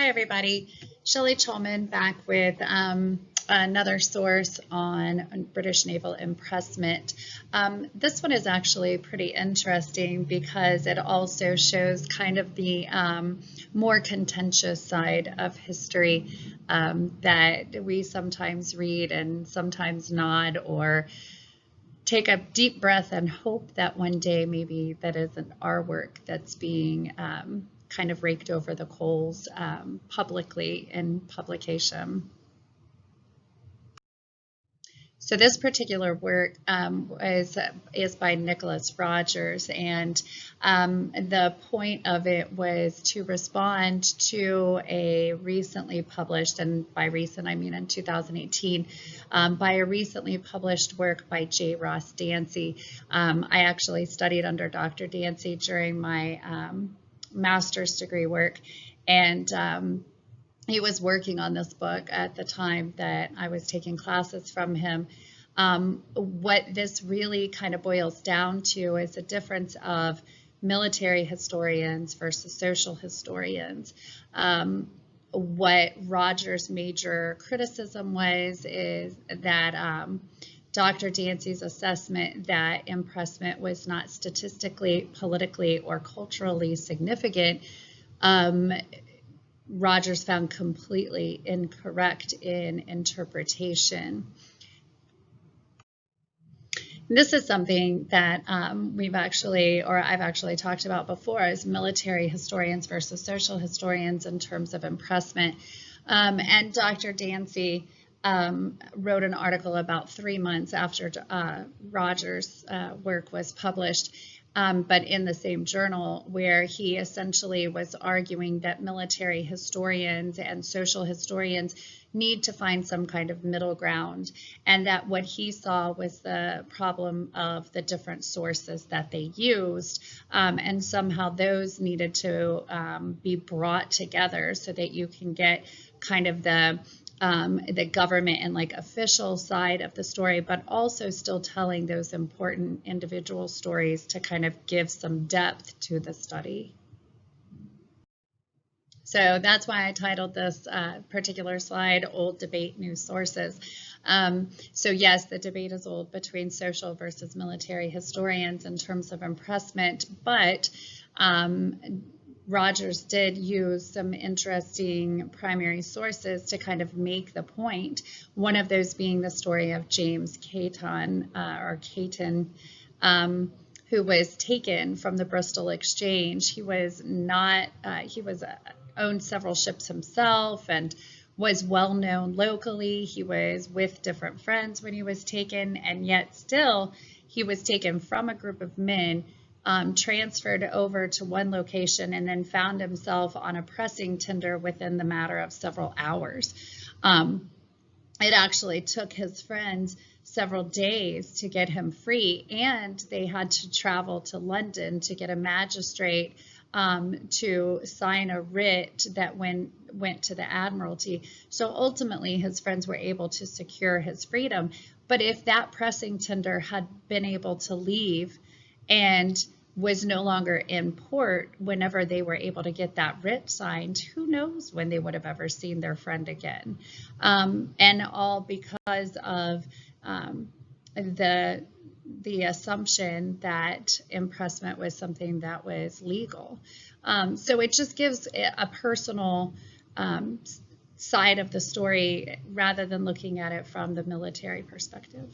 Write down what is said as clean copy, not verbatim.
Hi, everybody. Shelley Cholman back with another source on British naval impressment. This one is actually pretty interesting because it also shows kind of the more contentious side of history that we sometimes read and sometimes nod or take a deep breath and hope that one day maybe that isn't our work that's being kind of raked over the coals publicly in publication. So this particular work is by Nicholas Rogers, and the point of it was to respond to a recently published, and by recent I mean in 2018, by a recently published work by J. Ross Dancy. I actually studied under Dr. Dancy during my master's degree work, and he was working on this book at the time that I was taking classes from him. What this really kind of boils down to is the difference of military historians versus social historians. What Rogers' major criticism is that Dr. Dancy's assessment that impressment was not statistically, politically, or culturally significant Rogers found completely incorrect in interpretation. This is something that I've actually talked about before as military historians versus social historians in terms of impressment. And Dr. Dancy wrote an article about 3 months after Rogers' work was published, but in the same journal, where he essentially was arguing that military historians and social historians need to find some kind of middle ground, and that what he saw was the problem of the different sources that they used, and somehow those needed to be brought together so that you can get kind of the government and like official side of the story, but also still telling those important individual stories to kind of give some depth to the study. So that's why I titled this particular slide, Old Debate, New Sources. So yes, the debate is old between social versus military historians in terms of impressment, but Rogers did use some interesting primary sources to kind of make the point, one of those being the story of James Caton, who was taken from the Bristol Exchange. He was owned several ships himself and was well known locally. He was with different friends when he was taken, and yet still he was taken from a group of men, transferred over to one location, and then found himself on a pressing tender within the matter of several hours. It actually took his friends several days to get him free, and they had to travel to London to get a magistrate to sign a writ that went to the Admiralty. So ultimately his friends were able to secure his freedom. But if that pressing tender had been able to leave and was no longer in port whenever they were able to get that writ signed, who knows when they would have ever seen their friend again. And all because of the assumption that impressment was something that was legal. So it just gives a personal side of the story rather than looking at it from the military perspective.